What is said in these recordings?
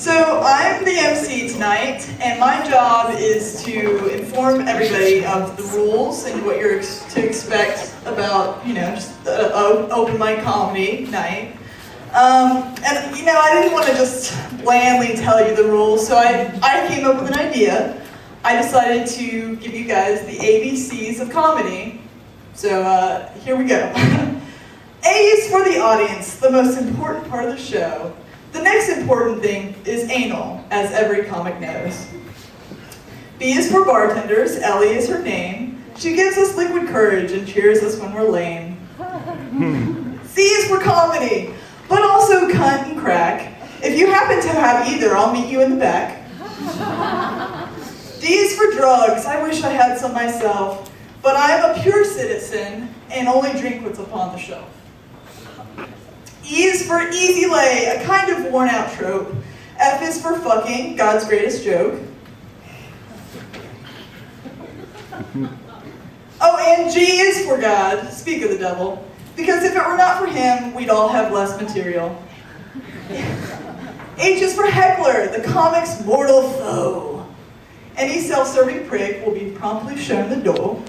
So I'm the MC tonight, and my job is to inform everybody of the rules and what you're to expect about, just an open mic comedy night. I didn't want to just blandly tell you the rules, so I came up with an idea. I decided to give you guys the ABCs of comedy. So here we go. A is for the audience, the most important part of the show. The next important thing is anal, as every comic knows. B is for bartenders. Ellie is her name. She gives us liquid courage and cheers us when we're lame. C is for comedy, but also cunt and crack. If you happen to have either, I'll meet you in the back. D is for drugs. I wish I had some myself, but I am a pure citizen and only drink what's upon the shelf. E is for easy lay, a kind of worn out trope. F is for fucking, God's greatest joke. Oh, and G is for God, speak of the devil, because if it were not for him, we'd all have less material. H is for heckler, the comic's mortal foe. Any self-serving prick will be promptly shown the door.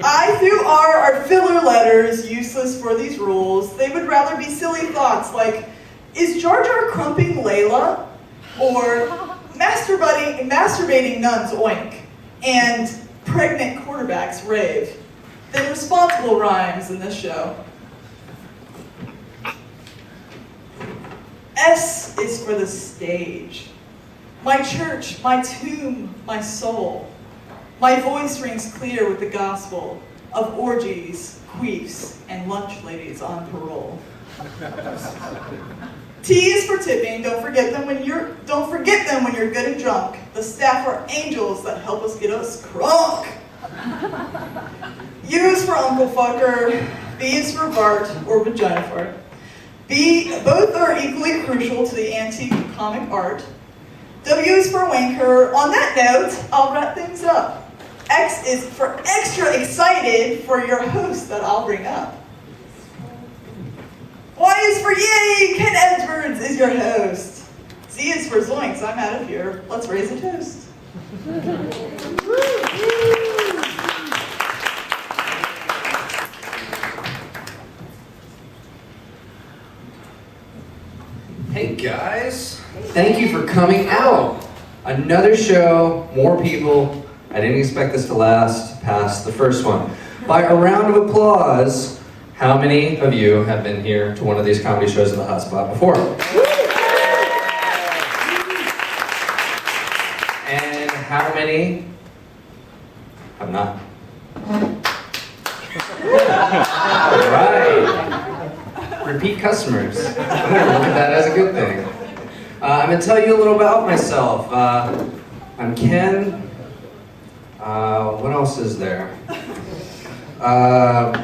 I through R are filler letters, useless for these rules. They would rather be silly thoughts like, is Jar Jar crumping Layla? Or masturbating nuns oink, and pregnant quarterbacks rave. Than responsible rhymes in this show. S is for the stage. My church, my tomb, my soul. My voice rings clear with the gospel of orgies, queefs, and lunch ladies on parole. T is for tipping. Don't forget them when you're good and drunk. The staff are angels that help us get us crunk. U is for Uncle Fucker. B is for Bart or Vagina Fart. Both are equally crucial to the antique comic art. W is for Wanker. On that note, I'll wrap things up. X is for extra excited for your host that I'll bring up. Y is for yay, Ken Edwards is your host. Z is for zoinks, I'm out of here. Let's raise a toast. Hey guys, thank you for coming out. Another show, more people. I didn't expect this to last past the first one. By a round of applause, how many of you have been here to one of these comedy shows in the hotspot before? And how many have not? All right. Repeat customers. I'm gonna look at that as a good thing. I'm gonna tell you a little about myself. I'm Ken. What else is there?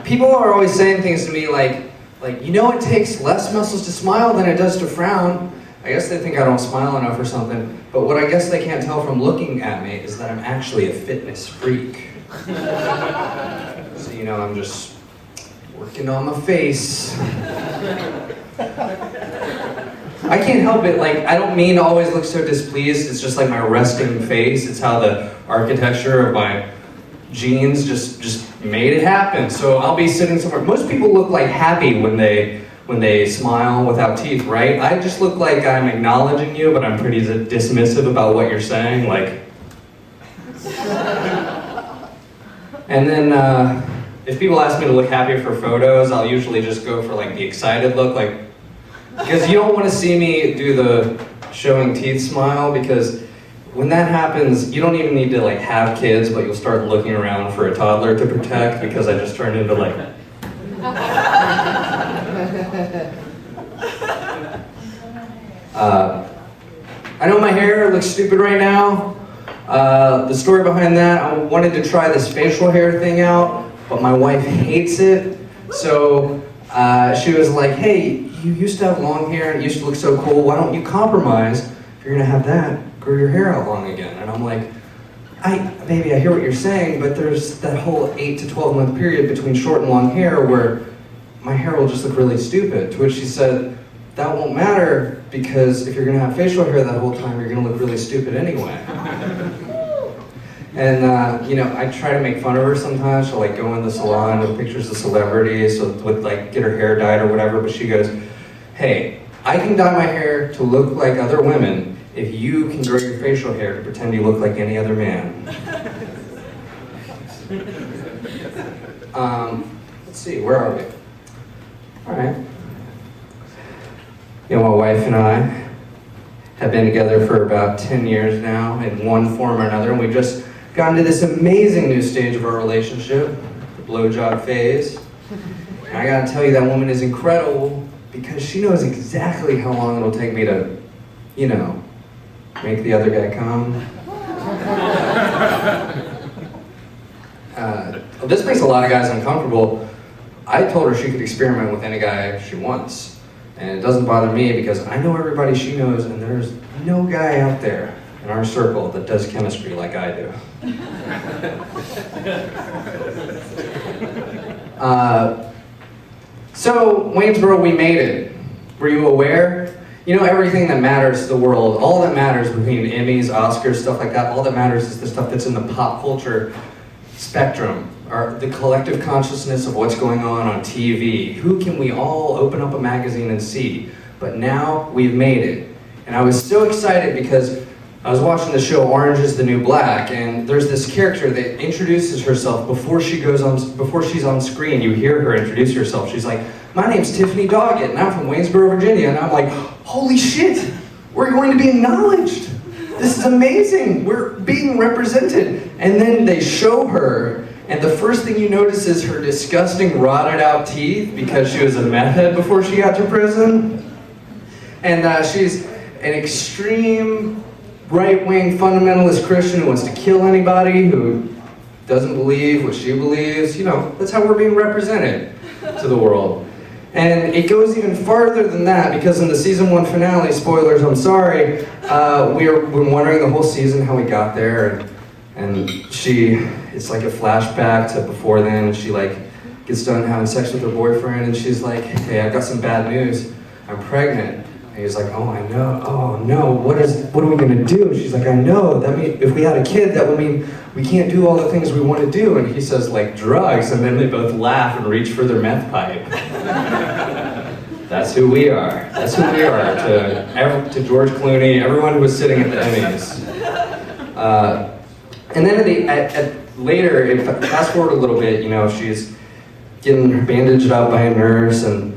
People are always saying things to me like, it takes less muscles to smile than it does to frown. I guess they think I don't smile enough or something, but what I guess they can't tell from looking at me is that I'm actually a fitness freak. So, I'm just working on my face. I can't help it, I don't mean to always look so displeased, it's just like my resting face. It's how the architecture of my genes just made it happen. So I'll be sitting somewhere. Most people look like happy when they smile without teeth, right? I just look like I'm acknowledging you, but I'm pretty dismissive about what you're saying, And then if people ask me to look happy for photos, I'll usually just go for the excited look, because you don't want to see me do the showing teeth smile, because when that happens, you don't even need to have kids, but you'll start looking around for a toddler to protect, because I just turned into I know my hair looks stupid right now. The story behind that, I wanted to try this facial hair thing out, but my wife hates it. So she was like, hey, you used to have long hair and it used to look so cool. Why don't you compromise? If you're gonna have that, grow your hair out long again. And I'm like, baby, I hear what you're saying, but there's that whole 8 to 12 month period between short and long hair where my hair will just look really stupid. To which she said, that won't matter because if you're gonna have facial hair that whole time, you're gonna look really stupid anyway. And I try to make fun of her sometimes. She'll like go in the salon with pictures of celebrities, so with like get her hair dyed or whatever. But she goes, "Hey, I can dye my hair to look like other women if you can grow your facial hair to pretend you look like any other man." Let's see, where are we? All right. My wife and I have been together for about 10 years now in one form or another, and we've just gotten to this amazing new stage of our relationship, the blowjob phase. And I gotta tell you, that woman is incredible because she knows exactly how long it'll take me to, make the other guy come. This makes a lot of guys uncomfortable. I told her she could experiment with any guy she wants. And it doesn't bother me because I know everybody she knows, and there's no guy out there in our circle that does chemistry like I do. So, Waynesboro, we made it. Were you aware? Everything that matters to the world, all that matters between Emmys, Oscars, stuff like that, all that matters is the stuff that's in the pop culture spectrum, or the collective consciousness of what's going on TV. Who can we all open up a magazine and see? But now we've made it. And I was so excited because I was watching the show Orange is the New Black, and there's this character that introduces herself before she's on screen. You hear her introduce herself. She's like, "My name's Tiffany Doggett, and I'm from Waynesboro, Virginia." And I'm like, holy shit, we're going to be acknowledged. This is amazing. We're being represented. And then they show her, and the first thing you notice is her disgusting rotted out teeth because she was a meth head before she got to prison. And she's an extreme right-wing fundamentalist Christian who wants to kill anybody, who doesn't believe what she believes. That's how we're being represented to the world. And it goes even farther than that, because in the season 1 finale, spoilers, I'm sorry, we've been wondering the whole season how we got there, and it's like a flashback to before then, and she gets done having sex with her boyfriend, and she's like, "Hey, I got some bad news, I'm pregnant." And he's like, "Oh, I know. Oh no, what are we gonna do?" She's like, "I know. That mean if we had a kid, that would mean we can't do all the things we want to do." And he says, "Like drugs," and then they both laugh and reach for their meth pipe. That's who we are. That's who we are to George Clooney, everyone who was sitting at the Emmys. And then later, fast forward a little bit, she's getting bandaged up by a nurse, and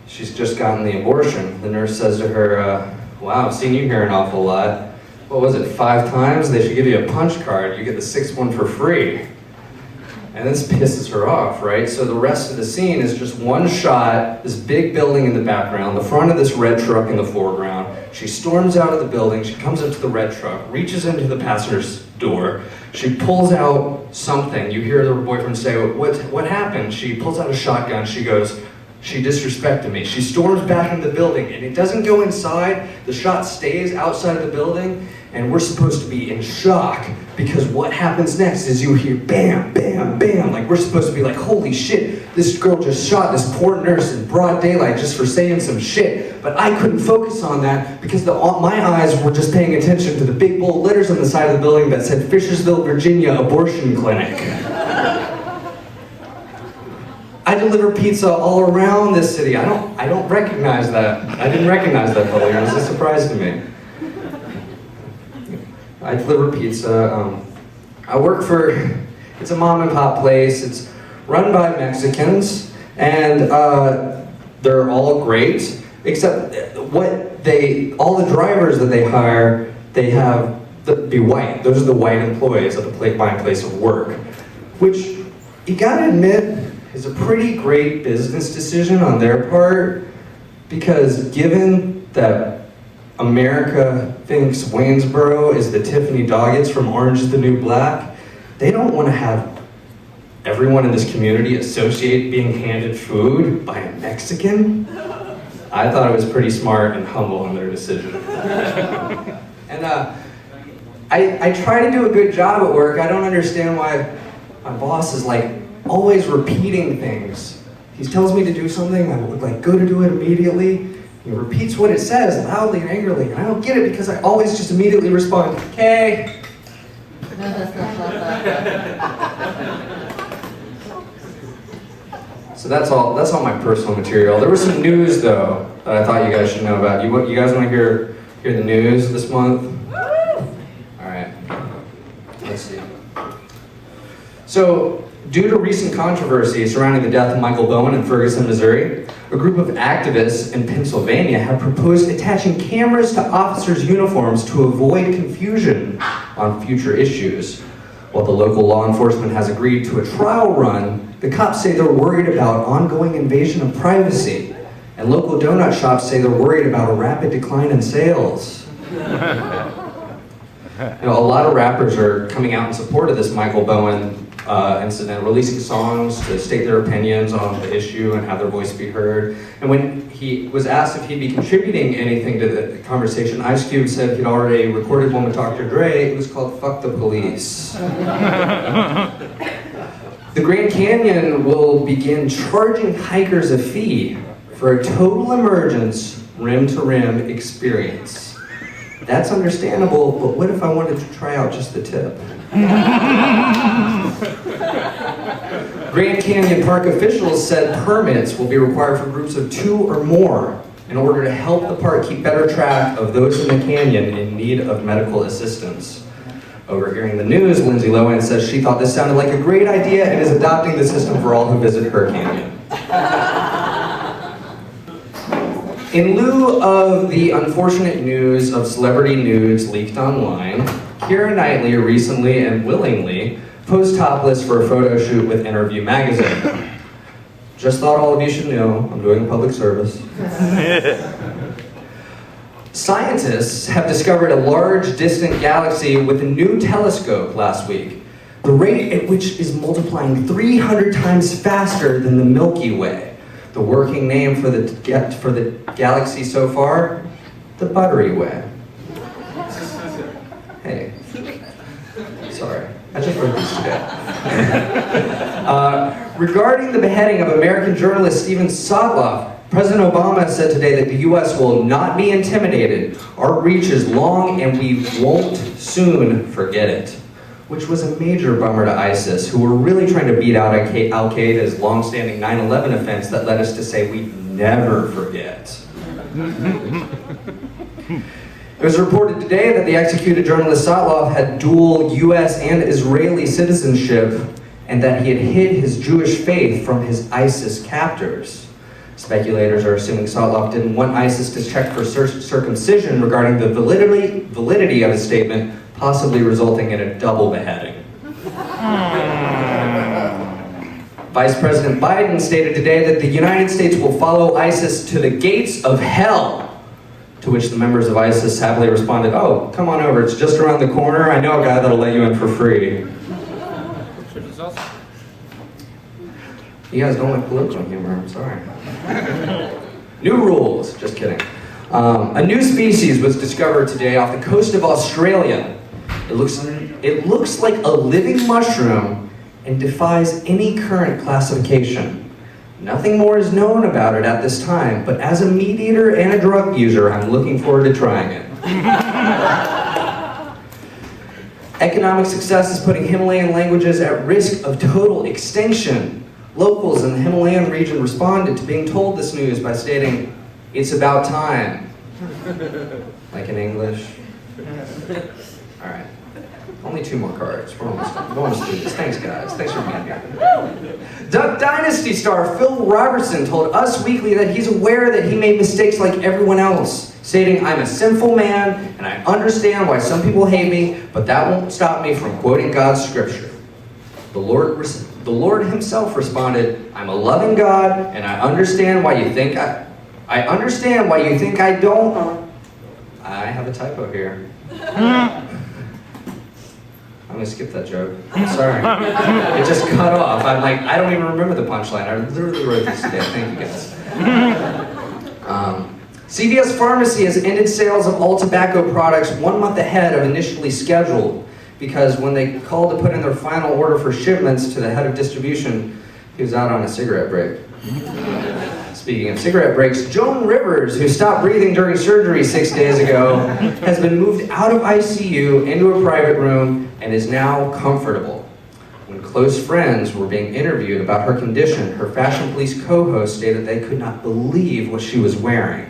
she's just gotten the abortion. The nurse says to her, "Wow, I've seen you here an awful lot. What was it, 5 times? They should give you a punch card. You get the 6th one for free." And this pisses her off, right? So the rest of the scene is just one shot, this big building in the background, the front of this red truck in the foreground. She storms out of the building, she comes up to the red truck, reaches into the passenger's door, she pulls out something. You hear her boyfriend say, what happened? She pulls out a shotgun, she goes, "She disrespected me." She storms back into the building, and it doesn't go inside, the shot stays outside of the building, and we're supposed to be in shock, because what happens next is you hear bam, bam, bam, we're supposed to be like, holy shit, this girl just shot this poor nurse in broad daylight just for saying some shit. But I couldn't focus on that because my eyes were just paying attention to the big bold letters on the side of the building that said Fishersville, Virginia Abortion Clinic. I deliver pizza all around this city. I don't recognize that. I didn't recognize that earlier. It was a surprise to me. I deliver pizza. I work it's a mom and pop place. It's run by Mexicans, and they're all great, except all the drivers that they hire, they have be white. Those are the white employees at my place of work, which you gotta admit is a pretty great business decision on their part, because given that America thinks Waynesboro is the Tiffany Doggetts from Orange is the New Black, they don't want to have everyone in this community associate being handed food by a Mexican. I thought it was pretty smart and humble in their decision. And I try to do a good job at work. I don't understand why my boss is always repeating things. He tells me to do something, I would go to do it immediately. He repeats what it says loudly and angrily, and I don't get it because I always just immediately respond, "Okay." So that's all my personal material. There was some news though that I thought you guys should know about. You guys want to hear the news this month? All right. Let's see. So, due to recent controversy surrounding the death of Michael Bowen in Ferguson, Missouri, a group of activists in Pennsylvania have proposed attaching cameras to officers' uniforms to avoid confusion on future issues. While the local law enforcement has agreed to a trial run, the cops say they're worried about ongoing invasion of privacy, and local donut shops say they're worried about a rapid decline in sales. A lot of rappers are coming out in support of this Michael Bowen incident, releasing songs to state their opinions on the issue and have their voice be heard. And when he was asked if he'd be contributing anything to the conversation, Ice Cube said he'd already recorded one with Dr. Dre. It was called "Fuck the Police." The Grand Canyon will begin charging hikers a fee for a total emergence rim-to-rim experience. That's understandable, but what if I wanted to try out just the tip? Grand Canyon Park officials said permits will be required for groups of 2 or more in order to help the park keep better track of those in the canyon in need of medical assistance. Overhearing the news, Lindsay Lohan says she thought this sounded like a great idea and is adopting the system for all who visit her canyon. In lieu of the unfortunate news of celebrity nudes leaked online, Keira Knightley recently and willingly posed topless for a photo shoot with Interview magazine. Just thought all of you should know, I'm doing a public service. Scientists have discovered a large distant galaxy with a new telescope last week. The rate at which is multiplying 300 times faster than the Milky Way. The working name for the galaxy so far, the Buttery Way. Hey, sorry, I just wrote this today. Regarding the beheading of American journalist Steven Sotloff, President Obama said today that the U.S. will not be intimidated. Our reach is long and we won't soon forget it. Which was a major bummer to ISIS, who were really trying to beat out Al-Qaeda's long-standing 9/11 offense that led us to say we'd never forget. It was reported today that the executed journalist Sotloff had dual U.S. and Israeli citizenship and that he had hid his Jewish faith from his ISIS captors. Speculators are assuming Sotloff didn't want ISIS to check for circumcision regarding the validity of his statement, possibly resulting in a double beheading. Vice President Biden stated today that the United States will follow ISIS to the gates of hell, to which the members of ISIS happily responded, "Oh, come on over, it's just around the corner. I know a guy that'll let you in for free." You guys don't like political humor, I'm sorry. New rules, just kidding. A new species was discovered today off the coast of Australia. It looks like a living mushroom and defies any current classification. Nothing more is known about it at this time, but as a meat eater and a drug user, I'm looking forward to trying it. Economic success is putting Himalayan languages at risk of total extinction. Locals in the Himalayan region responded to being told this news by stating, "It's about time." Like in English. All right. Only 2 more cards. We're almost done. Bonus students. Thanks, guys. Thanks for being here. Duck Dynasty star Phil Robertson told Us Weekly that he's aware that he made mistakes like everyone else, stating, "I'm a sinful man, and I understand why some people hate me, but that won't stop me from quoting God's scripture." The Lord himself responded, "I'm a loving God, and I understand why you think I understand why you think I don't." I have a typo here. I'm gonna skip that joke. I'm sorry. It just cut off. I'm like, I don't even remember the punchline. I literally wrote this today. Thank you guys. CVS Pharmacy has ended sales of all tobacco products 1 month ahead of initially scheduled, because when they called to put in their final order for shipments to the head of distribution, he was out on a cigarette break. Speaking of cigarette breaks, Joan Rivers, who stopped breathing during surgery 6 days ago, has been moved out of ICU into a private room and is now comfortable. When close friends were being interviewed about her condition, her Fashion Police co-host stated they could not believe what she was wearing.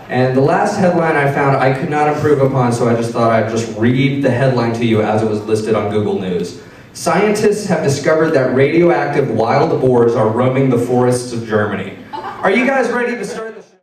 And the last headline I found I could not improve upon, so I just thought I'd just read the headline to you as it was listed on Google News. Scientists have discovered that radioactive wild boars are roaming the forests of Germany. Are you guys ready to start